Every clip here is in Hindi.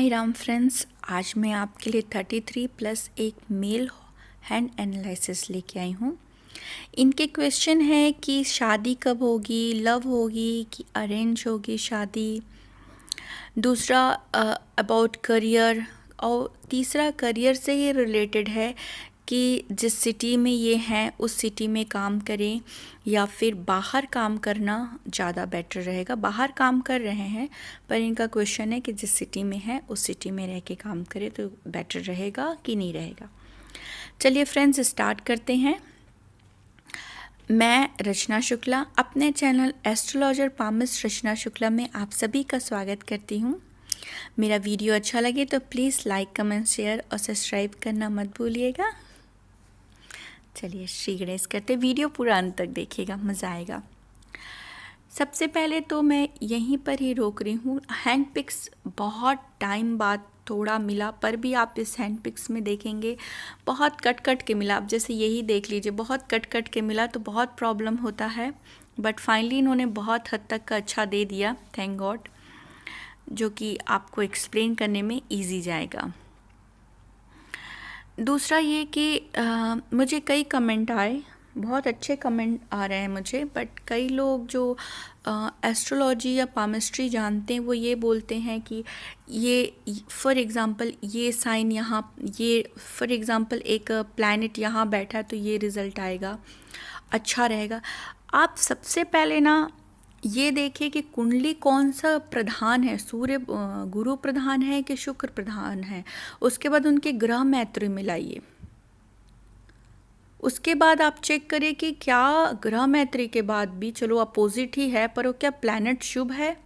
हाय राम फ्रेंड्स, आज मैं आपके लिए 33 प्लस एक मेल हैंड एनालिसिस लेके आई हूँ। इनके क्वेश्चन है कि शादी कब होगी, लव होगी कि अरेंज होगी शादी। दूसरा अबाउट करियर, और तीसरा करियर से ही रिलेटेड है कि जिस सिटी में ये हैं उस सिटी में काम करें या फिर बाहर काम करना ज़्यादा बेटर रहेगा। बाहर काम कर रहे हैं पर इनका क्वेश्चन है कि जिस सिटी में है उस सिटी में रह के काम करें तो बेटर रहेगा कि नहीं रहेगा। चलिए फ्रेंड्स, स्टार्ट करते हैं। मैं रचना शुक्ला अपने चैनल एस्ट्रोलॉजर पामिस्ट रचना शुक्ला में आप सभी का स्वागत करती हूँ। मेरा वीडियो अच्छा लगे तो प्लीज़ लाइक, कमेंट, शेयर और सब्सक्राइब करना मत भूलिएगा। चलिए श्री गणेश करते, वीडियो पूरा अंत तक देखिएगा, मज़ा आएगा। सबसे पहले तो मैं यहीं पर ही रोक रही हूँ। हैंड पिक्स बहुत टाइम बाद थोड़ा मिला, पर भी आप इस हैंड पिक्स में देखेंगे बहुत कट कट के मिला। आप जैसे यही देख लीजिए, बहुत कट कट के मिला तो बहुत प्रॉब्लम होता है, बट फाइनली इन्होंने बहुत हद तक का अच्छा दे दिया, थैंक गॉड, जो कि आपको एक्सप्लेन करने में ईजी जाएगा। दूसरा ये कि मुझे कई कमेंट आए, बहुत अच्छे कमेंट आ रहे हैं मुझे, बट कई लोग जो एस्ट्रोलॉजी या पामिस्ट्री जानते हैं वो ये बोलते हैं कि ये फॉर एग्ज़ाम्पल ये साइन यहाँ, ये फॉर एग्ज़ाम्पल एक प्लैनेट यहाँ बैठा है तो ये रिज़ल्ट आएगा, अच्छा रहेगा। आप सबसे पहले ना ये देखिए कि कुंडली कौन सा प्रधान है, सूर्य गुरु प्रधान है कि शुक्र प्रधान है। उसके बाद उनके ग्रह मैत्री मिलाइए। उसके बाद आप चेक करिए कि क्या ग्रह मैत्री के बाद भी चलो अपोजिट ही है पर वो क्या प्लैनेट शुभ है,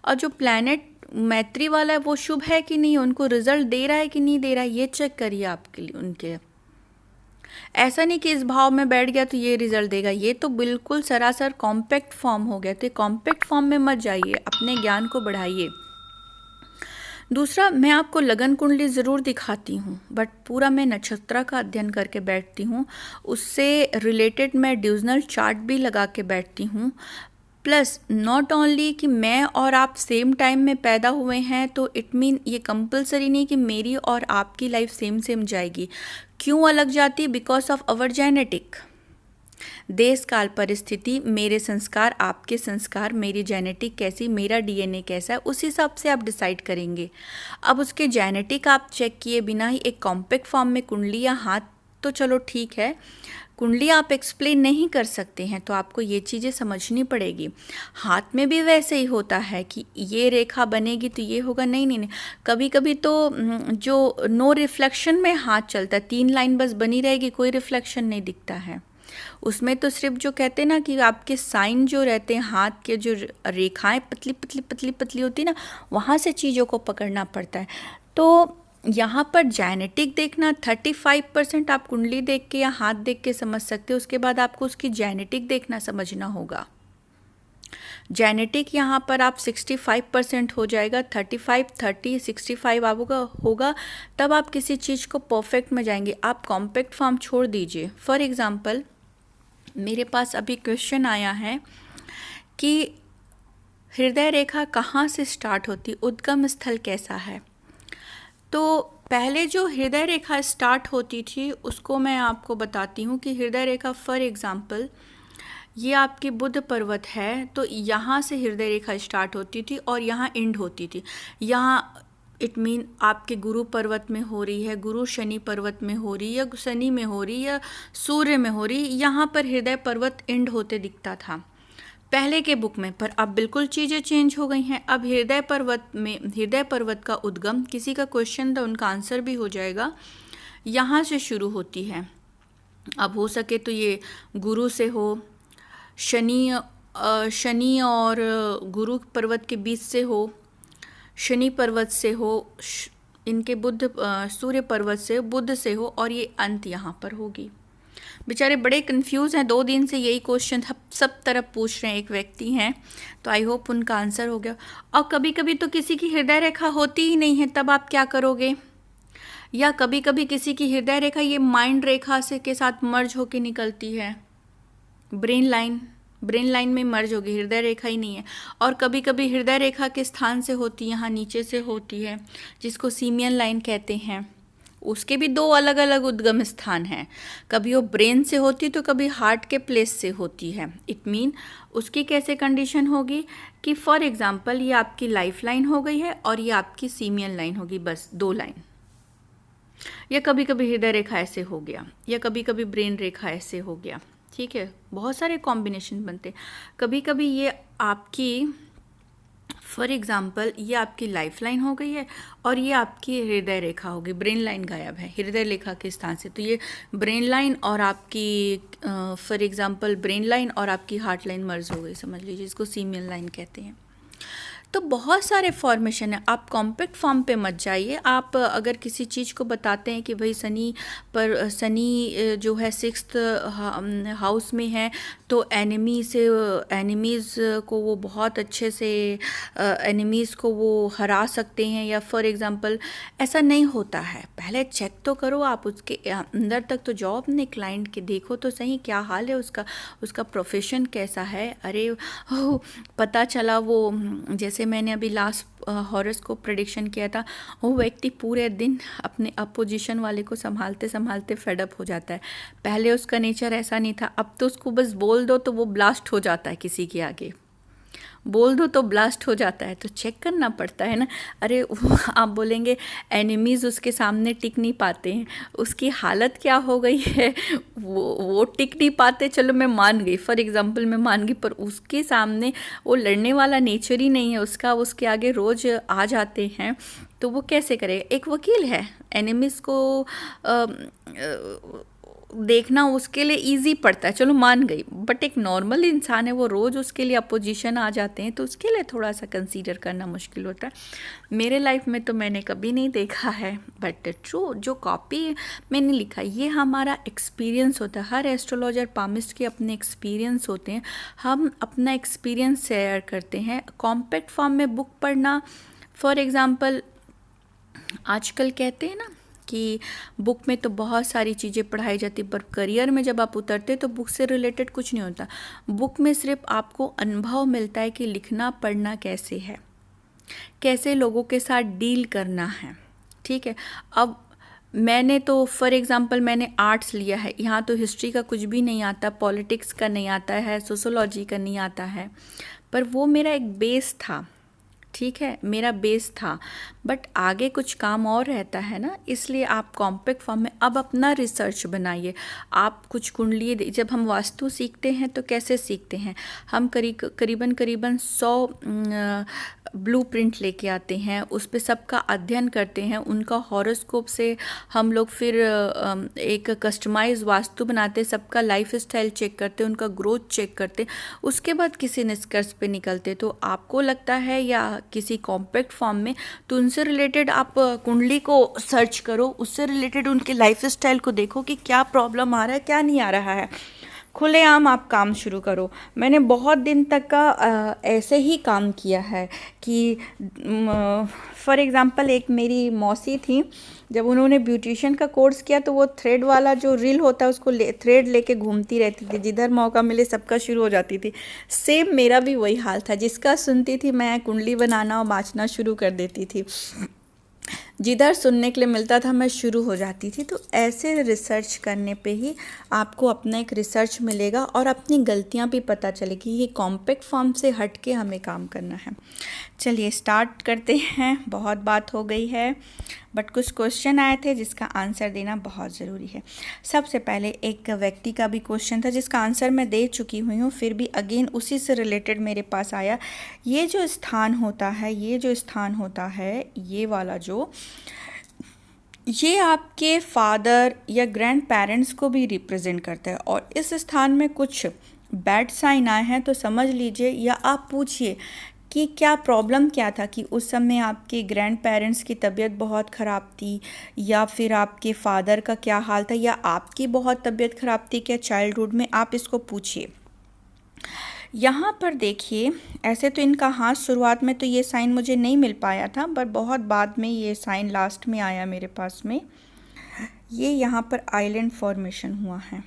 और जो प्लैनेट मैत्री वाला है वो शुभ है कि नहीं, उनको रिजल्ट दे रहा है कि नहीं दे रहा है, ये चेक करिए आपके लिए उनके। ऐसा नहीं कि इस भाव में बैठ गया तो ये रिजल्ट देगा, ये तो बिल्कुल सरासर कॉम्पैक्ट फॉर्म हो गया। तो कॉम्पैक्ट फॉर्म में मत जाइए, अपने ज्ञान को बढ़ाइए। दूसरा, मैं आपको लगन कुंडली ज़रूर दिखाती हूँ, बट पूरा मैं नक्षत्र का अध्ययन करके बैठती हूँ, उससे रिलेटेड मैं डिविजनल चार्ट भी लगा के बैठती हूँ। प्लस नॉट ओनली कि मैं और आप सेम टाइम में पैदा हुए हैं तो इट मीन ये कंपलसरी नहीं कि मेरी और आपकी लाइफ सेम सेम जाएगी। क्यों अलग जाती? Because of our genetic. देश काल परिस्थिति, मेरे संस्कार, आपके संस्कार, मेरी जेनेटिक कैसी, मेरा डीएनए कैसा है, उस हिसाब से आप डिसाइड करेंगे। अब उसके जेनेटिक आप चेक किए बिना ही एक कॉम्पैक्ट फॉर्म में कुंडली या हाथ तो चलो ठीक है, कुंडली आप एक्सप्लेन नहीं कर सकते हैं तो आपको ये चीज़ें समझनी पड़ेगी। हाथ में भी वैसे ही होता है कि ये रेखा बनेगी तो ये होगा, नहीं नहीं नहीं। कभी कभी तो जो नो रिफ्लेक्शन में हाथ चलता है, 3 लाइन बस बनी रहेगी, कोई रिफ्लेक्शन नहीं दिखता है उसमें। तो सिर्फ जो कहते हैं ना कि आपके साइन जो रहते हैं, हाथ के जो रेखाएं पतली पतली पतली पतली होती है ना, वहाँ से चीज़ों को पकड़ना पड़ता है। तो यहाँ पर जेनेटिक देखना 35% आप कुंडली देख के या हाथ देख के समझ सकते हो, उसके बाद आपको उसकी जेनेटिक देखना समझना होगा। जेनेटिक यहाँ पर आप 65% हो जाएगा, 35, 30, 65 आपका होगा, तब आप किसी चीज़ को परफेक्ट में जाएंगे। आप कॉम्पैक्ट फॉर्म छोड़ दीजिए। फॉर एग्ज़ाम्पल, मेरे पास अभी क्वेश्चन आया है कि हृदय रेखा कहाँ से स्टार्ट होती, उद्गम स्थल कैसा है। तो पहले जो हृदय रेखा स्टार्ट होती थी उसको मैं आपको बताती हूँ कि हृदय रेखा फॉर एग्ज़ाम्पल ये आपकी बुध पर्वत है, तो यहाँ से हृदय रेखा स्टार्ट होती थी और यहाँ एंड होती थी। यहाँ इट मीन आपके गुरु पर्वत में हो रही है, गुरु शनि पर्वत में हो रही है, या शनि में हो रही है या सूर्य में हो रही, यहाँ पर हृदय पर्वत एंड होते दिखता था पहले के बुक में। पर अब बिल्कुल चीज़ें चेंज हो गई हैं। अब हृदय पर्वत में, हृदय पर्वत का उद्गम, किसी का क्वेश्चन था उनका आंसर भी हो जाएगा, यहाँ से शुरू होती है। अब हो सके तो ये गुरु से हो, शनि और गुरु पर्वत के बीच से हो, शनि पर्वत से हो, इनके बुध सूर्य पर्वत से, बुध से हो, और ये अंत यहाँ पर होगी। बेचारे बड़े कंफ्यूज हैं, 2 दिन से यही क्वेश्चन सब तरफ पूछ रहे हैं, एक व्यक्ति हैं, तो आई होप उनका आंसर हो गया। और कभी कभी तो किसी की हृदय रेखा होती ही नहीं है, तब आप क्या करोगे? या कभी कभी किसी की हृदय रेखा ये माइंड रेखा से के साथ मर्ज होके निकलती है, ब्रेन लाइन ब्रेन लाइन में मर्ज होगी, हृदय रेखा ही नहीं है। और कभी कभी हृदय रेखा के स्थान से होती है, यहाँ नीचे से होती है, जिसको सीमियन लाइन कहते हैं। उसके भी दो अलग अलग उद्गम स्थान हैं, कभी वो ब्रेन से होती तो कभी हार्ट के प्लेस से होती है। इट मीन उसकी कैसे कंडीशन होगी कि फॉर एग्जांपल ये आपकी लाइफ लाइन हो गई है और ये आपकी सीमियन लाइन होगी, बस दो लाइन। या कभी कभी हृदय रेखा ऐसे हो गया, या कभी कभी ब्रेन रेखा ऐसे हो गया, ठीक है, बहुत सारे कॉम्बिनेशन बनते। कभी कभी ये आपकी फॉर एग्जाम्पल ये आपकी लाइफ लाइन हो गई है और ये आपकी हृदय रेखा होगी, ब्रेन लाइन गायब है हृदय रेखा के स्थान से, तो ये ब्रेन लाइन और आपकी फॉर एग्जाम्पल ब्रेन लाइन और आपकी हार्ट लाइन मर्ज हो गई, समझ लीजिए, इसको सीमियन लाइन कहते हैं। तो बहुत सारे फॉर्मेशन है, आप कॉम्पैक्ट फॉर्म पे मत जाइए। आप अगर किसी चीज़ को बताते हैं कि भाई शनि जो है 6th हाउस में है तो एनिमीज़ को वो बहुत अच्छे से एनिमीज़ को वो हरा सकते हैं, या फॉर एग्जांपल ऐसा नहीं होता है। पहले चेक तो करो, आप उसके अंदर तक तो जाओ, अपने क्लाइंट के देखो तो सही क्या हाल है उसका प्रोफेशन कैसा है। अरे पता चला वो, जैसे मैंने अभी लास्ट हॉरोस्कोप प्रेडिक्शन किया था, वो व्यक्ति पूरे दिन अपने अपोजिशन वाले को संभालते संभालते फेडअप हो जाता है। पहले उसका नेचर ऐसा नहीं था, अब तो उसको बस बोल दो तो वो ब्लास्ट हो जाता है, किसी के आगे बोल दो तो ब्लास्ट हो जाता है। तो चेक करना पड़ता है ना। अरे आप बोलेंगे एनिमीज़ उसके सामने टिक नहीं पाते हैं, उसकी हालत क्या हो गई है, वो टिक नहीं पाते, चलो मैं मान गई, फॉर एग्जांपल मैं मान गई, पर उसके सामने वो लड़ने वाला नेचर ही नहीं है उसका, उसके आगे रोज़ आ जाते हैं, तो वो कैसे करेगा। एक वकील है, एनिमीज़ को देखना उसके लिए इजी पड़ता है, चलो मान गई, बट एक नॉर्मल इंसान है, वो रोज़ उसके लिए अपोजिशन आ जाते हैं, तो उसके लिए थोड़ा सा कंसीडर करना मुश्किल होता है। मेरे लाइफ में तो मैंने कभी नहीं देखा है, बट ट्रू जो कॉपी मैंने लिखा ये हमारा एक्सपीरियंस होता है। हर एस्ट्रोलॉजर पामिस्ट के अपने एक्सपीरियंस होते हैं, हम अपना एक्सपीरियंस शेयर करते हैं। कॉम्पैक्ट फॉर्म में बुक पढ़ना, फॉर एग्ज़ाम्पल आजकल कहते हैं ना कि बुक में तो बहुत सारी चीज़ें पढ़ाई जाती, पर करियर में जब आप उतरते तो बुक से रिलेटेड कुछ नहीं होता। बुक में सिर्फ आपको अनुभव मिलता है कि लिखना पढ़ना कैसे है, कैसे लोगों के साथ डील करना है, ठीक है। अब मैंने तो फॉर एग्ज़ाम्पल मैंने आर्ट्स लिया है, यहाँ तो हिस्ट्री का कुछ भी नहीं आता, पॉलिटिक्स का नहीं आता है, सोशोलॉजी का नहीं आता है, पर वो मेरा एक बेस था, ठीक है, मेरा बेस था, बट आगे कुछ काम और रहता है ना, इसलिए आप कॉम्पैक्ट फॉर्म में अब अपना रिसर्च बनाइए। आप कुछ कुंडली, जब हम वास्तु सीखते हैं तो कैसे सीखते हैं, हम करीबन 100 ब्लूप्रिंट लेके आते हैं, उस पे सबका अध्ययन करते हैं, उनका हॉरोस्कोप से हम लोग फिर एक कस्टमाइज वास्तु बनाते, सबका लाइफ स्टाइल चेक करते, उनका ग्रोथ चेक करते, उसके बाद किसी निष्कर्ष पे निकलते। तो आपको लगता है या किसी कॉम्पैक्ट फॉर्म में, तो उनसे रिलेटेड आप कुंडली को सर्च करो, उससे रिलेटेड उनके लाइफ स्टाइल को देखो कि क्या प्रॉब्लम आ रहा है क्या नहीं आ रहा है, खुलेआम आप काम शुरू करो। मैंने बहुत दिन तक का ऐसे ही काम किया है कि फॉर एग्ज़ाम्पल एक मेरी मौसी थी, जब उन्होंने ब्यूटिशियन का कोर्स किया तो वो थ्रेड वाला जो रील होता है उसको थ्रेड लेके घूमती रहती थी, जिधर मौका मिले सबका शुरू हो जाती थी। सेम मेरा भी वही हाल था, जिसका सुनती थी मैं कुंडली बनाना और बाँचना शुरू कर देती थी, जिधर सुनने के लिए मिलता था मैं शुरू हो जाती थी। तो ऐसे रिसर्च करने पे ही आपको अपना एक रिसर्च मिलेगा और अपनी गलतियां भी पता चलेगी, ये कॉम्पैक्ट फॉर्म से हट के हमें काम करना है। चलिए स्टार्ट करते हैं, बहुत बात हो गई है, बट कुछ क्वेश्चन आए थे जिसका आंसर देना बहुत ज़रूरी है। सबसे पहले एक व्यक्ति का भी क्वेश्चन था जिसका आंसर मैं दे चुकी हुई हूँ, फिर भी अगेन उसी से रिलेटेड मेरे पास आया। ये जो स्थान होता है, ये वाला जो, ये आपके फादर या ग्रैंड पेरेंट्स को भी रिप्रेजेंट करता है, और इस स्थान में कुछ बैड साइन आए हैं तो समझ लीजिए, या आप पूछिए कि क्या प्रॉब्लम क्या था, कि उस समय आपके ग्रैंड पेरेंट्स की तबीयत बहुत ख़राब थी, या फिर आपके फादर का क्या हाल था, या आपकी बहुत तबीयत ख़राब थी क्या चाइल्डहुड में, आप इसको पूछिए। यहाँ पर देखिए, ऐसे तो इनका हाथ शुरुआत में तो ये साइन मुझे नहीं मिल पाया था, पर बहुत बाद में ये साइन लास्ट में आया मेरे पास में। ये यहाँ पर आइलैंड फॉर्मेशन हुआ है,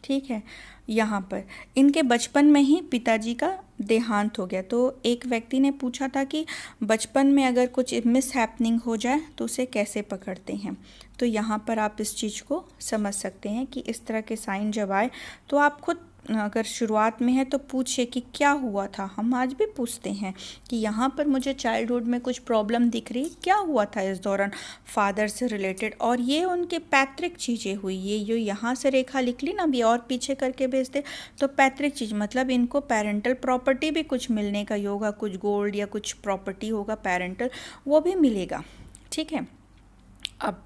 ठीक है। यहाँ पर इनके बचपन में ही पिताजी का देहांत हो गया। तो एक व्यक्ति ने पूछा था कि बचपन में अगर कुछ मिस हैपनिंग हो जाए तो उसे कैसे पकड़ते हैं। तो यहाँ पर आप इस चीज़ को समझ सकते हैं कि इस तरह के साइन जब आए तो आप खुद अगर शुरुआत में है तो पूछिए कि क्या हुआ था। हम आज भी पूछते हैं कि यहाँ पर मुझे चाइल्डहुड में कुछ प्रॉब्लम दिख रही, क्या हुआ था इस दौरान फादर से रिलेटेड। और ये उनके पैतृक चीज़ें हुई, ये जो यहाँ से रेखा लिख ली ना, अभी और पीछे करके भेज दे तो पैतृक चीज़ मतलब इनको पेरेंटल प्रॉपर्टी भी कुछ मिलने का योग होगा, कुछ गोल्ड या कुछ प्रॉपर्टी होगा पेरेंटल, वो भी मिलेगा। ठीक है। अब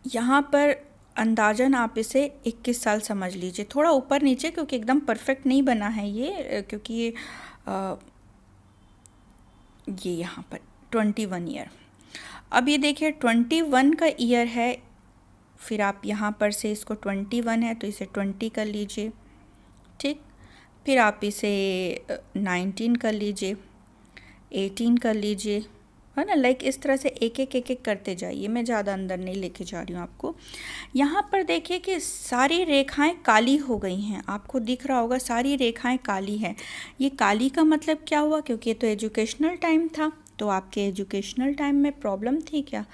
यहाँ पर अंदाजन आप इसे 21 साल समझ लीजिए, थोड़ा ऊपर नीचे क्योंकि एकदम परफेक्ट नहीं बना है ये, क्योंकि ये यहाँ पर 21 ईयर। अब ये देखिए 21 का ईयर है, फिर आप यहाँ पर से इसको 21 है तो इसे 20 कर लीजिए। ठीक, फिर आप इसे 19 कर लीजिए, 18 कर लीजिए, है ना। लाइक इस तरह से एक एक करते जाइए, मैं ज़्यादा अंदर नहीं लेके जा रही हूँ आपको। यहाँ पर देखिए कि सारी रेखाएं काली हो गई हैं, आपको दिख रहा होगा सारी रेखाएं काली हैं। ये काली का मतलब क्या हुआ, क्योंकि ये तो एजुकेशनल टाइम था, तो आपके एजुकेशनल टाइम में प्रॉब्लम थी क्या,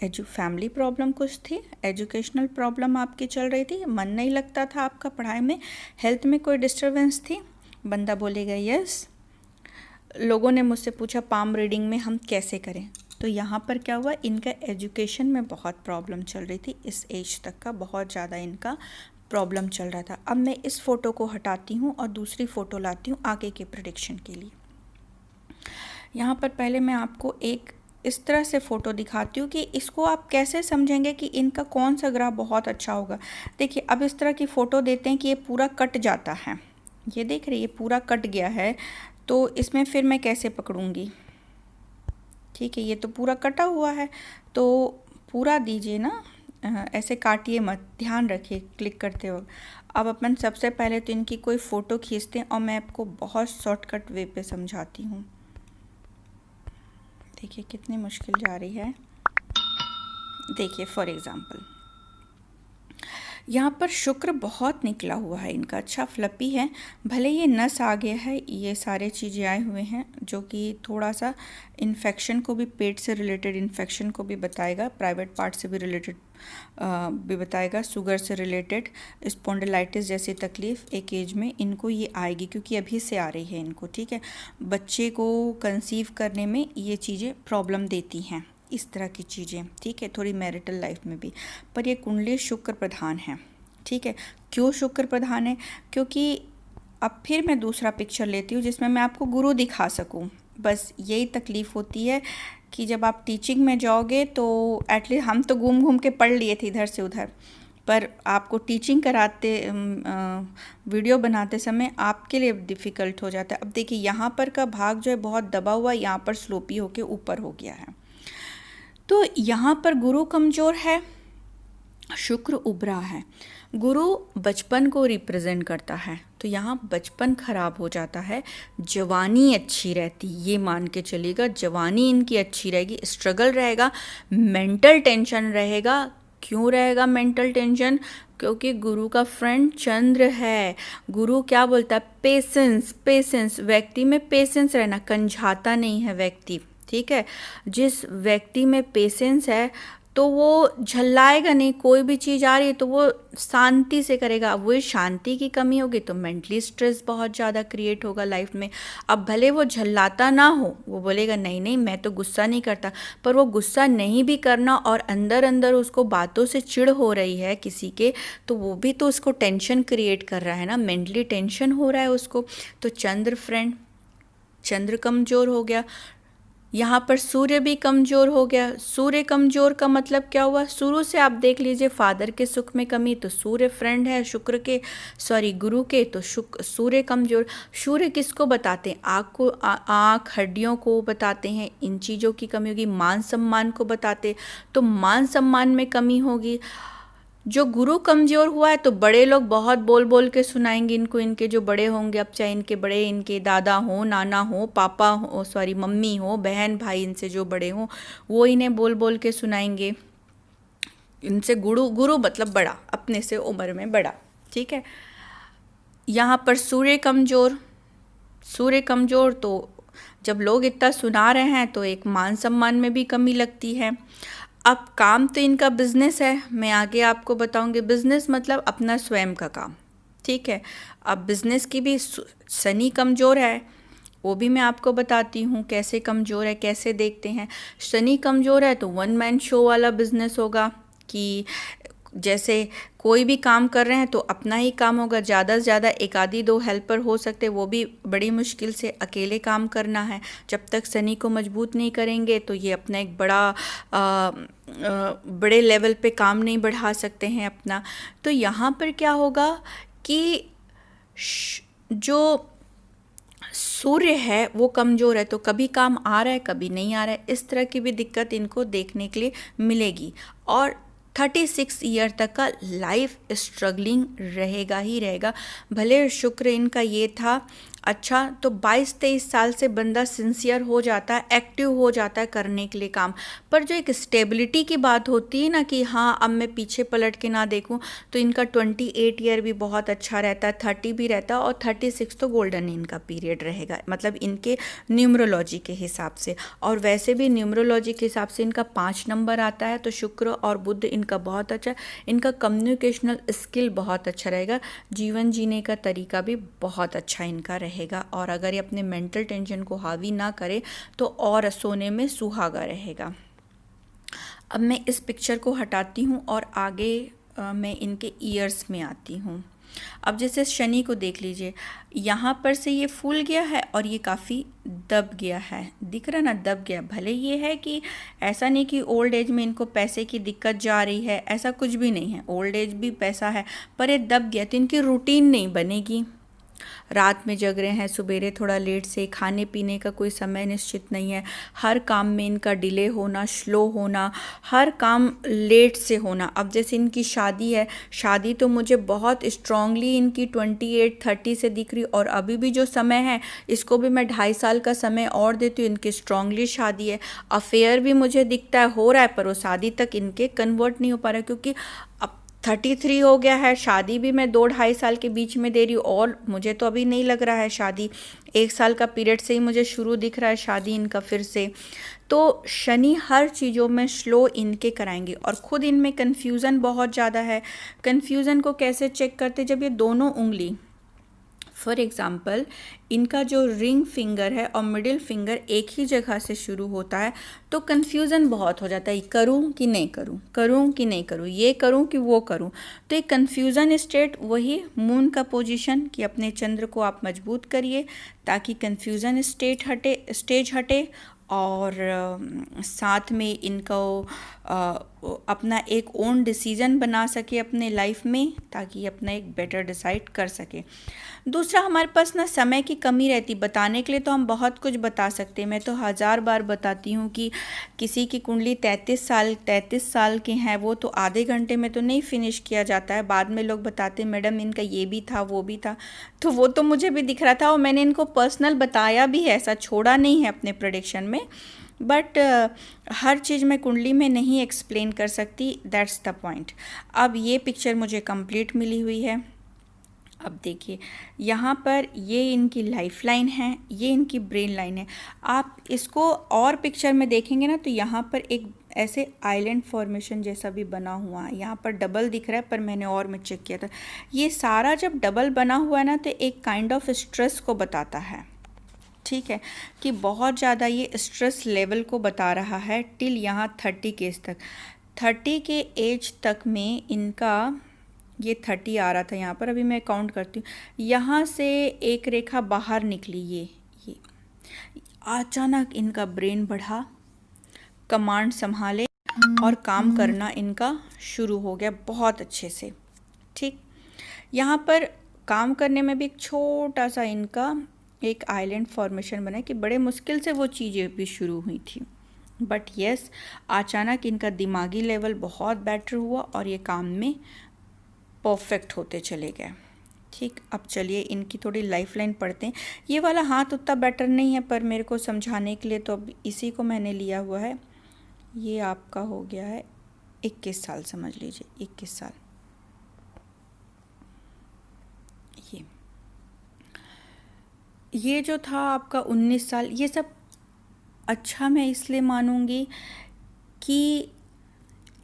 फैमिली प्रॉब्लम कुछ थी, एजुकेशनल प्रॉब्लम आपकी चल रही थी, मन नहीं लगता था आपका पढ़ाई में, हेल्थ में कोई डिस्टर्बेंस थी। बंदा बोलेगा यस। लोगों ने मुझसे पूछा पाम रीडिंग में हम कैसे करें, तो यहाँ पर क्या हुआ, इनका एजुकेशन में बहुत प्रॉब्लम चल रही थी, इस एज तक का बहुत ज़्यादा इनका प्रॉब्लम चल रहा था। अब मैं इस फ़ोटो को हटाती हूँ और दूसरी फ़ोटो लाती हूँ आगे के प्रेडिक्शन के लिए। यहाँ पर पहले मैं आपको एक इस तरह से फ़ोटो दिखाती हूँ कि इसको आप कैसे समझेंगे कि इनका कौन सा ग्रह बहुत अच्छा होगा। देखिए अब इस तरह की फ़ोटो देते हैं कि ये पूरा कट जाता है, ये देख रही है पूरा कट गया है, तो इसमें फिर मैं कैसे पकड़ूंगी। ठीक है, ये तो पूरा कटा हुआ है, तो पूरा दीजिए ना, ऐसे काटिए मत, ध्यान रखिए क्लिक करते हो। अब अपन सबसे पहले तो इनकी कोई फ़ोटो खींचते हैं और मैं आपको बहुत शॉर्टकट वे पे समझाती हूँ। देखिए कितनी मुश्किल जा रही है। देखिए फॉर एग्ज़ाम्पल यहाँ पर शुक्र बहुत निकला हुआ है इनका, अच्छा फ्लपी है, भले ये नस आ गया है, ये सारे चीज़ें आए हुए हैं जो कि थोड़ा सा इन्फेक्शन को भी, पेट से रिलेटेड इन्फेक्शन को भी बताएगा, प्राइवेट पार्ट से भी रिलेटेड भी बताएगा, शुगर से रिलेटेड स्पॉन्डिलाइटिस जैसी तकलीफ़ एक एज में इनको ये आएगी, क्योंकि अभी से आ रही है इनको। ठीक है, बच्चे को कंसीव करने में ये चीज़ें प्रॉब्लम देती हैं, इस तरह की चीज़ें। ठीक है, थोड़ी मैरिटल लाइफ में भी, पर ये कुंडली शुक्र प्रधान है। ठीक है, क्यों शुक्र प्रधान है, क्योंकि अब फिर मैं दूसरा पिक्चर लेती हूँ जिसमें मैं आपको गुरु दिखा सकूँ। बस यही तकलीफ़ होती है कि जब आप टीचिंग में जाओगे तो एटलीस्ट हम तो घूम घूम के पढ़ लिए थे इधर से उधर, पर आपको टीचिंग कराते वीडियो बनाते समय आपके लिए डिफ़िकल्ट हो जाता है। अब देखिए यहाँ पर का भाग जो है बहुत दबा हुआ, यहाँ पर स्लोपी होके ऊपर हो गया है, तो यहाँ पर गुरु कमज़ोर है, शुक्र उभरा है। गुरु बचपन को रिप्रेजेंट करता है, तो यहाँ बचपन खराब हो जाता है, जवानी अच्छी रहती, ये मान के चलिएगा जवानी इनकी अच्छी रहेगी, स्ट्रगल रहेगा, मेंटल टेंशन रहेगा। क्यों रहेगा मेंटल टेंशन, क्योंकि गुरु का फ्रेंड चंद्र है। गुरु क्या बोलता है, पेशेंस, पेशेंस, व्यक्ति में पेशेंस रहना, कंझाता नहीं है व्यक्ति। ठीक है, जिस व्यक्ति में पेशेंस है तो वो झल्लाएगा नहीं, कोई भी चीज़ आ रही है तो वो शांति से करेगा। वो शांति की कमी होगी तो मेंटली स्ट्रेस बहुत ज़्यादा क्रिएट होगा लाइफ में। अब भले वो झल्लाता ना हो, वो बोलेगा नहीं नहीं मैं तो गुस्सा नहीं करता, पर वो गुस्सा नहीं भी करना और अंदर अंदर उसको बातों से चिढ़ हो रही है किसी के, तो वो भी तो उसको टेंशन क्रिएट कर रहा है ना, मेंटली टेंशन हो रहा है उसको। तो चंद्र फ्रेंड, चंद्र कमज़ोर हो गया, यहाँ पर सूर्य भी कमज़ोर हो गया। सूर्य कमज़ोर का मतलब क्या हुआ, शुरू से आप देख लीजिए फादर के सुख में कमी, तो सूर्य फ्रेंड है शुक्र के, सॉरी गुरु के, तो सूर्य कमज़ोर। सूर्य किसको बताते हैं, आँख को, आँख हड्डियों को बताते हैं, इन चीज़ों की कमी होगी। मान सम्मान को बताते, तो मान सम्मान में कमी होगी। जो गुरु कमज़ोर हुआ है तो बड़े लोग बहुत बोल बोल के सुनाएंगे इनको, इनके जो बड़े होंगे, अब चाहे इनके बड़े, इनके दादा हो, नाना हो, पापा हो, सॉरी मम्मी हो, बहन भाई इनसे जो बड़े हों, वो इन्हें बोल बोल के सुनाएंगे। इनसे गुरु, गुरु मतलब बड़ा, अपने से उम्र में बड़ा। ठीक है। यहाँ पर सूर्य कमज़ोर, सूर्य कमज़ोर तो जब लोग इतना सुना रहे हैं तो एक मान सम्मान में भी कमी लगती है। अब काम तो इनका बिजनेस है, मैं आगे आपको बताऊंगी। बिजनेस मतलब अपना स्वयं का काम, ठीक है। अब बिजनेस की भी शनि कमज़ोर है, वो भी मैं आपको बताती हूँ कैसे कमज़ोर है, कैसे देखते हैं। शनि कमज़ोर है तो वन मैन शो वाला बिजनेस होगा कि जैसे कोई भी काम कर रहे हैं तो अपना ही काम होगा, ज़्यादा से ज़्यादा एक आधी दो हेल्पर हो सकते, वो भी बड़ी मुश्किल से अकेले काम करना है। जब तक शनि को मजबूत नहीं करेंगे तो ये अपना एक बड़े लेवल पे काम नहीं बढ़ा सकते हैं अपना। तो यहाँ पर क्या होगा कि जो सूर्य है वो कमज़ोर है, तो कभी काम आ रहा है कभी नहीं आ रहा है, इस तरह की भी दिक्कत इनको देखने के लिए मिलेगी। और 36 ईयर तक का लाइफ स्ट्रगलिंग रहेगा ही रहेगा। भले शुक्र इनका ये था अच्छा, तो 22-23 साल से बंदा सिंसियर हो जाता है, एक्टिव हो जाता है करने के लिए काम। पर जो एक स्टेबिलिटी की बात होती है ना कि हाँ अब मैं पीछे पलट के ना देखूं, तो इनका 28 ईयर भी बहुत अच्छा रहता है, 30 भी रहता है, और 36 तो गोल्डन इनका पीरियड रहेगा, मतलब इनके न्यूमरोलॉजी के हिसाब से। और वैसे भी न्यूमरोलॉजी के हिसाब से इनका 5 नंबर आता है, तो शुक्र और बुध इनका बहुत अच्छा है। इनका कम्युनिकेशनल स्किल बहुत अच्छा रहेगा, जीवन जीने का तरीका भी बहुत अच्छा इनका रहेगा। और अगर ये अपने मेंटल टेंशन को हावी ना करे तो और सोने में सुहागा रहेगा। अब मैं इस पिक्चर को हटाती हूँ और आगे मैं इनके ईयर्स में आती हूँ। अब जैसे शनि को देख लीजिए, यहाँ पर से ये फूल गया है और ये काफ़ी दब गया है, दिख रहा ना, दब गया। भले ये है कि ऐसा नहीं कि ओल्ड एज में इनको पैसे की दिक्कत जा रही है, ऐसा कुछ भी नहीं है, ओल्ड एज भी पैसा है, पर ये दब गया तो इनकी रूटीन नहीं बनेगी। रात में जग रहे हैं, सुबेरे थोड़ा लेट से, खाने पीने का कोई समय निश्चित नहीं है, हर काम में इनका डिले होना, स्लो होना, हर काम लेट से होना। अब जैसे इनकी शादी है, शादी तो मुझे बहुत स्ट्रांगली इनकी 28-30 से दिख रही, और अभी भी जो समय है इसको भी मैं 2.5 साल का समय और देती हूँ, इनकी स्ट्रांगली शादी है। अफेयर भी मुझे दिखता है हो रहा है, पर वो शादी तक इनके कन्वर्ट नहीं हो पा रहा, क्योंकि अब 33 हो गया है, शादी भी मैं 2-2.5 साल के बीच में दे रही हूँ, और मुझे तो अभी नहीं लग रहा है शादी, 1 साल का पीरियड से ही मुझे शुरू दिख रहा है शादी इनका फिर से। तो शनि हर चीज़ों में स्लो इनके कराएंगे, और खुद इनमें कन्फ्यूज़न बहुत ज़्यादा है। कन्फ्यूज़न को कैसे चेक करते, जब ये दोनों उंगली, फॉर एग्ज़ाम्पल इनका जो रिंग फिंगर है और मिडिल फिंगर एक ही जगह से शुरू होता है, तो कन्फ्यूज़न बहुत हो जाता है, करूँ कि नहीं करूँ, करूँ कि नहीं करूँ, ये करूँ कि वो करूँ। तो एक कन्फ्यूज़न स्टेट, वही मून का पोजीशन कि अपने चंद्र को आप मजबूत करिए ताकि कन्फ्यूज़न स्टेज हटे, और साथ में इनको अपना एक ओन डिसीजन बना सके अपने लाइफ में, ताकि अपना एक बेटर डिसाइड कर सके। दूसरा, हमारे पास ना समय की कमी रहती, बताने के लिए तो हम बहुत कुछ बता सकते हैं, मैं तो 1000 बार बताती हूँ कि किसी की कुंडली 33 साल के हैं, वो तो आधे घंटे में तो नहीं फिनिश किया जाता है। बाद में लोग बताते हैं मैडम इनका ये भी था वो भी था, तो वो तो मुझे भी दिख रहा था, और मैंने इनको पर्सनल बताया भी है, ऐसा छोड़ा नहीं है अपने प्रेडिक्शन में। बट हर चीज़ मैं कुंडली में नहीं एक्सप्लेन कर सकती, दैट्स द पॉइंट। अब ये पिक्चर मुझे कंप्लीट मिली हुई है। अब देखिए यहाँ पर ये इनकी लाइफ लाइन है, ये इनकी ब्रेन लाइन है। आप इसको और पिक्चर में देखेंगे ना, तो यहाँ पर एक ऐसे आइलैंड फॉर्मेशन जैसा भी बना हुआ है, यहाँ पर डबल दिख रहा है, पर मैंने और में चेक किया था, ये सारा जब डबल बना हुआ है ना, तो एक काइंड ऑफ स्ट्रेस को बताता है, ठीक है, कि बहुत ज़्यादा ये स्ट्रेस लेवल को बता रहा है टिल यहाँ 30 के एज तक। 30 के एज तक में इनका ये 30 आ रहा था यहाँ पर, अभी मैं काउंट करती हूँ, यहाँ से एक रेखा बाहर निकली, ये अचानक इनका ब्रेन बढ़ा, कमांड संभाले और काम करना इनका शुरू हो गया बहुत अच्छे से, ठीक। यहाँ पर काम करने में भी एक छोटा सा इनका एक आइलैंड फॉर्मेशन बना कि बड़े मुश्किल से वो चीज़ें भी शुरू हुई थी, बट यस अचानक इनका दिमागी लेवल बहुत बेटर हुआ और ये काम में परफेक्ट होते चले गए, ठीक। अब चलिए इनकी थोड़ी लाइफ लाइन पढ़ते हैं। ये वाला हाथ उतना बेटर नहीं है, पर मेरे को समझाने के लिए तो अब इसी को मैंने लिया हुआ है। ये आपका हो गया है 21 साल, समझ लीजिए 21 साल। ये जो था आपका 19 साल, ये सब अच्छा मैं इसलिए मानूंगी कि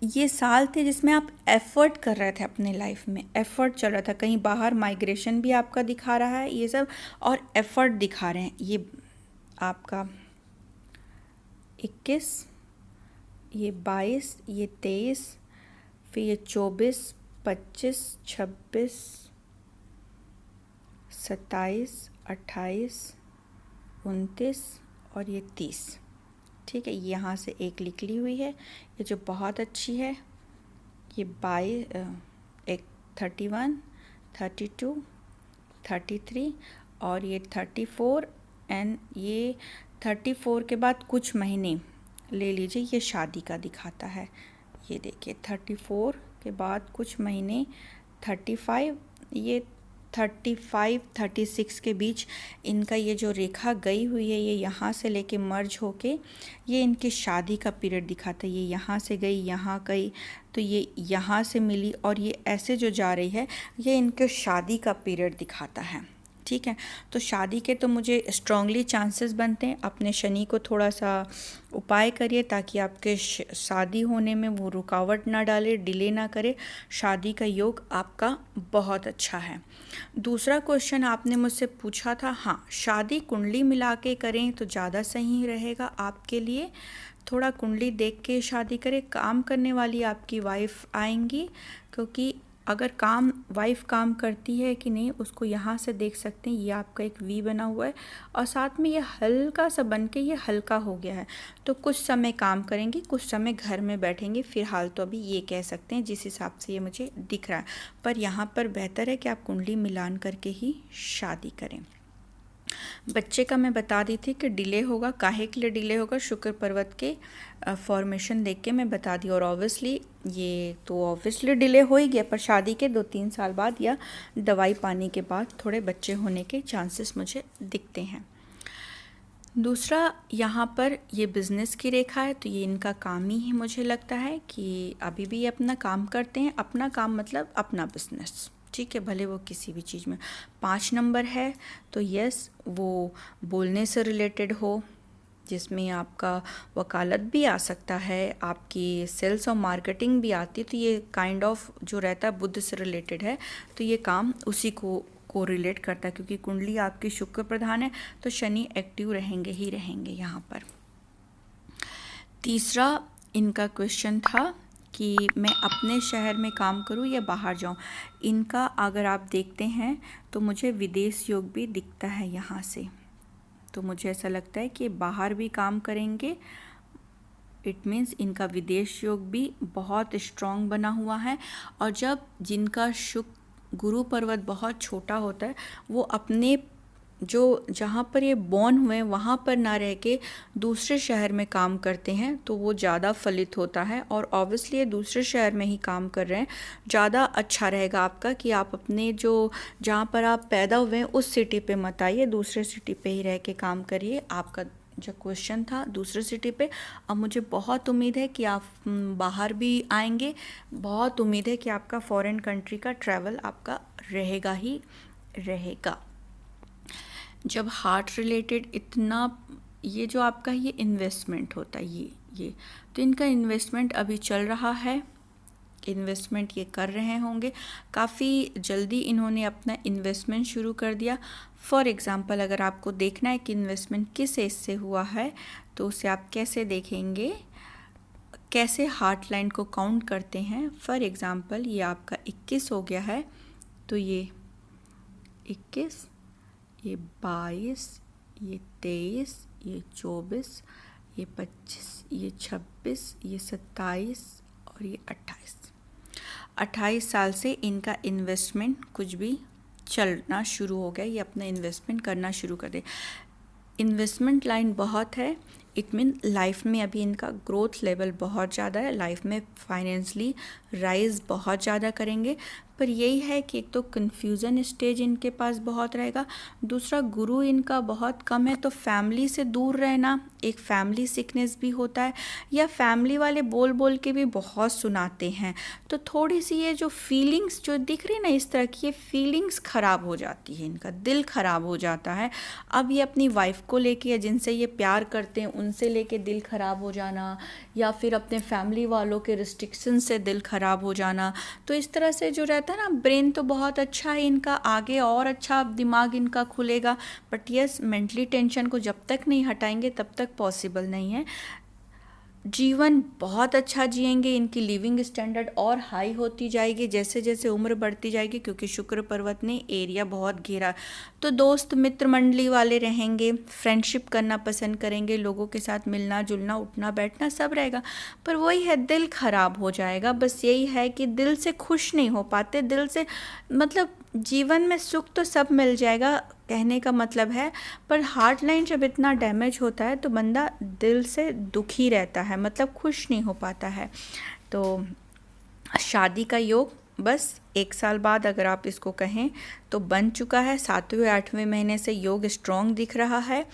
ये साल थे जिसमें आप एफ़र्ट कर रहे थे, अपने लाइफ में एफ़र्ट चल रहा था, कहीं बाहर माइग्रेशन भी आपका दिखा रहा है ये सब, और एफ़र्ट दिखा रहे हैं। ये आपका 21, ये 22, ये 23, फिर ये 24, 25, 26, 27, 28, 29 और ये 30। ठीक है, यहाँ से एक निकली हुई है ये जो बहुत अच्छी है, ये 22, एक 31, 32, 33 और ये 34, एंड ये 34 के बाद कुछ महीने ले लीजिए, ये शादी का दिखाता है। ये देखिए 34 के बाद कुछ महीने 35, ये 35, 36 के बीच इनका ये जो रेखा गई हुई है, ये यहाँ से लेके मर्ज होके ये इनकी शादी का पीरियड दिखाता है। ये यहाँ से गई, यहाँ गई, तो ये यहाँ से मिली, और ये ऐसे जो जा रही है ये इनके शादी का पीरियड दिखाता है। ठीक है, तो शादी के तो मुझे स्ट्रांगली चांसेस बनते हैं। अपने शनि को थोड़ा सा उपाय करिए ताकि आपके शादी होने में वो रुकावट ना डाले, डिले ना करे। शादी का योग आपका बहुत अच्छा है। दूसरा क्वेश्चन आपने मुझसे पूछा था, हाँ शादी कुंडली मिला के करें तो ज़्यादा सही रहेगा आपके लिए। थोड़ा कुंडली देख के शादी करें। काम करने वाली आपकी वाइफ आएंगी, क्योंकि अगर वाइफ काम करती है कि नहीं उसको यहाँ से देख सकते हैं। ये आपका एक वी बना हुआ है और साथ में ये हल्का सा बन के ये हल्का हो गया है, तो कुछ समय काम करेंगी, कुछ समय घर में बैठेंगे। फिलहाल तो अभी ये कह सकते हैं जिस हिसाब से ये मुझे दिख रहा है, पर यहाँ पर बेहतर है कि आप कुंडली मिलान करके ही शादी करें। बच्चे का मैं बता दी थी कि डिले होगा, काहे के लिए डिले होगा, शुक्र पर्वत के फॉर्मेशन देख के मैं बता दी। और ऑब्वियसली ये तो ऑब्वियसली डिले हो ही गया, पर शादी के 2-3 साल बाद या दवाई पानी के बाद थोड़े बच्चे होने के चांसेस मुझे दिखते हैं। दूसरा यहाँ पर ये बिज़नेस की रेखा है, तो ये इनका काम ही है। मुझे लगता है कि अभी भी ये अपना काम करते हैं। अपना काम मतलब अपना बिज़नेस, ठीक है, भले वो किसी भी चीज़ में। 5 नंबर है तो यस, वो बोलने से रिलेटेड हो, जिसमें आपका वकालत भी आ सकता है, आपकी सेल्स और मार्केटिंग भी आती है, तो ये काइंड ऑफ जो रहता है बुद्ध से रिलेटेड है, तो ये काम उसी को रिलेट करता है। क्योंकि कुंडली आपकी शुक्र प्रधान है, तो शनि एक्टिव रहेंगे ही रहेंगे यहाँ पर। तीसरा इनका क्वेश्चन था कि मैं अपने शहर में काम करूं या बाहर जाऊं। इनका अगर आप देखते हैं तो मुझे विदेश योग भी दिखता है यहाँ से, तो मुझे ऐसा लगता है कि बाहर भी काम करेंगे। इट मीन्स इनका विदेश योग भी बहुत स्ट्रॉन्ग बना हुआ है। और जब जिनका गुरु पर्वत बहुत छोटा होता है, वो अपने जो जहाँ पर ये बॉर्न हुए वहाँ पर ना रह के दूसरे शहर में काम करते हैं, तो वो ज़्यादा फलित होता है। और ऑब्वियसली ये दूसरे शहर में ही काम कर रहे हैं, ज़्यादा अच्छा रहेगा आपका कि आप अपने जो जहाँ पर आप पैदा हुए हैं उस सिटी पे मत आइए, दूसरे सिटी पे ही रह के काम करिए। आपका जो क्वेश्चन था दूसरे सिटी पे, अब मुझे बहुत उम्मीद है कि आप बाहर भी आएंगे। बहुत उम्मीद है कि आपका फॉरेन कंट्री का ट्रैवल आपका रहेगा ही रहेगा। जब हार्ट रिलेटेड इतना, ये जो आपका ये इन्वेस्टमेंट होता है, ये तो इनका इन्वेस्टमेंट अभी चल रहा है, इन्वेस्टमेंट ये कर रहे होंगे। काफ़ी जल्दी इन्होंने अपना इन्वेस्टमेंट शुरू कर दिया। फॉर एग्ज़ाम्पल अगर आपको देखना है कि इन्वेस्टमेंट किस एज से हुआ है, तो उसे आप कैसे देखेंगे, कैसे हार्ट लाइन को काउंट करते हैं। फॉर एग्ज़ाम्पल ये आपका 21 हो गया है, तो ये 21, ये 22, ये 23, ये 24, ये 25, ये 26, ये 27 और ये 28 साल से इनका इन्वेस्टमेंट कुछ भी चलना शुरू हो गया। ये अपना इन्वेस्टमेंट करना शुरू कर दे। इन्वेस्टमेंट लाइन बहुत है, इट मीन लाइफ में अभी इनका ग्रोथ लेवल बहुत ज़्यादा है, लाइफ में फाइनेंशियली राइज बहुत ज़्यादा करेंगे। पर यही है कि एक तो कन्फ्यूज़न स्टेज इनके पास बहुत रहेगा, दूसरा गुरु इनका बहुत कम है, तो फैमिली से दूर रहना, एक फैमिली सिकनेस भी होता है, या फैमिली वाले बोल बोल के भी बहुत सुनाते हैं, तो थोड़ी सी ये जो फीलिंग्स जो दिख रही ना इस तरह की, ये फीलिंग्स ख़राब हो जाती है, इनका दिल ख़राब हो जाता है। अब ये अपनी वाइफ को लेके या जिनसे ये प्यार करते हैं उनसे लेके दिल ख़राब हो जाना, या फिर अपने फैमिली वालों के रिस्ट्रिक्शन से दिल ख़राब हो जाना, तो इस तरह से जो रहता है ना, ब्रेन तो बहुत अच्छा है इनका, आगे और अच्छा दिमाग इनका खुलेगा, बट यस मेंटली टेंशन को जब तक नहीं हटाएंगे तब तक पॉसिबल नहीं है। जीवन बहुत अच्छा जिएंगे, इनकी लिविंग स्टैंडर्ड और हाई होती जाएगी जैसे जैसे उम्र बढ़ती जाएगी, क्योंकि शुक्र पर्वत ने एरिया बहुत घेरा। तो दोस्त मित्र मंडली वाले रहेंगे, फ्रेंडशिप करना पसंद करेंगे, लोगों के साथ मिलना जुलना उठना बैठना सब रहेगा, पर वही है दिल खराब हो जाएगा। बस यही है कि दिल से खुश नहीं हो पाते, दिल से मतलब जीवन में सुख तो सब मिल जाएगा कहने का मतलब है, पर हार्ट लाइन जब इतना डैमेज होता है तो बंदा दिल से दुखी रहता है, मतलब खुश नहीं हो पाता है। तो शादी का योग बस 1 साल बाद अगर आप इसको कहें तो बन चुका है, 7वें 8वें महीने से योग स्ट्रॉन्ग दिख रहा है।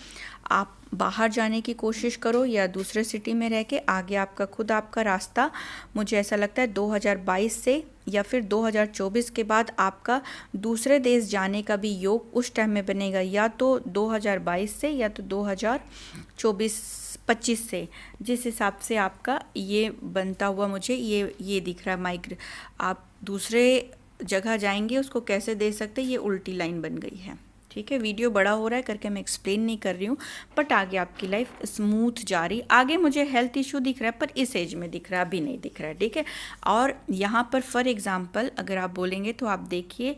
आप बाहर जाने की कोशिश करो या दूसरे सिटी में रह के, आगे आपका खुद आपका रास्ता, मुझे ऐसा लगता है 2022 से या फिर 2024 के बाद आपका दूसरे देश जाने का भी योग उस टाइम में बनेगा, या तो 2022 से या तो 2024-25 से, जिस हिसाब से आपका ये बनता हुआ मुझे ये दिख रहा है। आप दूसरे जगह जाएंगे, उसको कैसे दे सकते, ये उल्टी लाइन बन गई है। ठीक है, वीडियो बड़ा हो रहा है करके मैं एक्सप्लेन नहीं कर रही हूँ, बट आगे आपकी लाइफ स्मूथ जा रही। आगे मुझे हेल्थ इशू दिख रहा है पर इस एज में दिख रहा है, अभी नहीं दिख रहा है। ठीक है, और यहाँ पर फॉर एग्जांपल अगर आप बोलेंगे तो आप देखिए,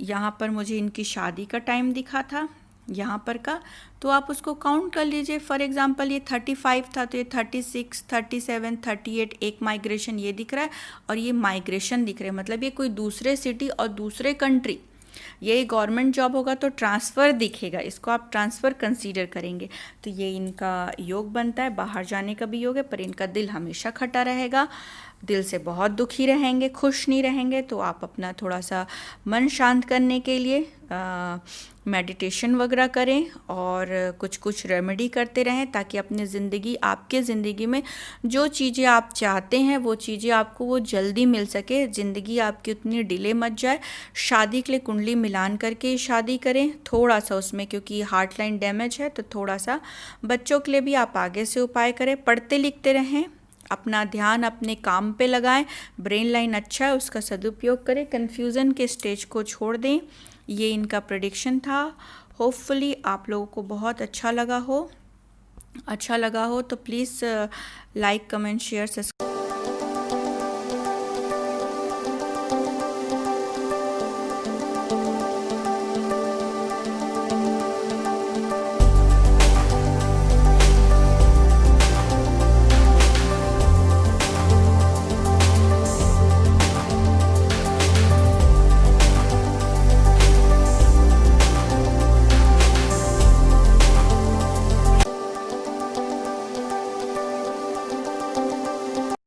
यहाँ पर मुझे इनकी शादी का टाइम दिखा था यहाँ पर का, तो आप उसको काउंट कर लीजिए। फॉर एग्जांपल ये 35 था तो ये 36, 37, 38 एक माइग्रेशन ये दिख रहा है, और ये माइग्रेशन दिख रहे हैं, मतलब ये कोई दूसरे सिटी और दूसरे कंट्री, ये गवर्नमेंट जॉब होगा तो ट्रांसफ़र दिखेगा, इसको आप ट्रांसफ़र कंसीडर करेंगे। तो ये इनका योग बनता है, बाहर जाने का भी योग है, पर इनका दिल हमेशा खटा रहेगा, दिल से बहुत दुखी रहेंगे, खुश नहीं रहेंगे। तो आप अपना थोड़ा सा मन शांत करने के लिए मेडिटेशन वगैरह करें और कुछ कुछ रेमेडी करते रहें, ताकि अपनी ज़िंदगी, आपके ज़िंदगी में जो चीज़ें आप चाहते हैं वो चीज़ें आपको वो जल्दी मिल सके, ज़िंदगी आपकी उतनी डिले मत जाए। शादी के लिए कुंडली मिलान करके शादी करें, थोड़ा सा उसमें क्योंकि हार्ट लाइन डैमेज है तो थोड़ा सा। बच्चों के लिए भी आप आगे से उपाय करें, पढ़ते लिखते रहें, अपना ध्यान अपने काम पे लगाएं, ब्रेन लाइन अच्छा है उसका सदुपयोग करें, कन्फ्यूज़न के स्टेज को छोड़ दें। ये इनका प्रेडिक्शन था। होपफुली आप लोगों को बहुत अच्छा लगा हो तो please like comment share subscribe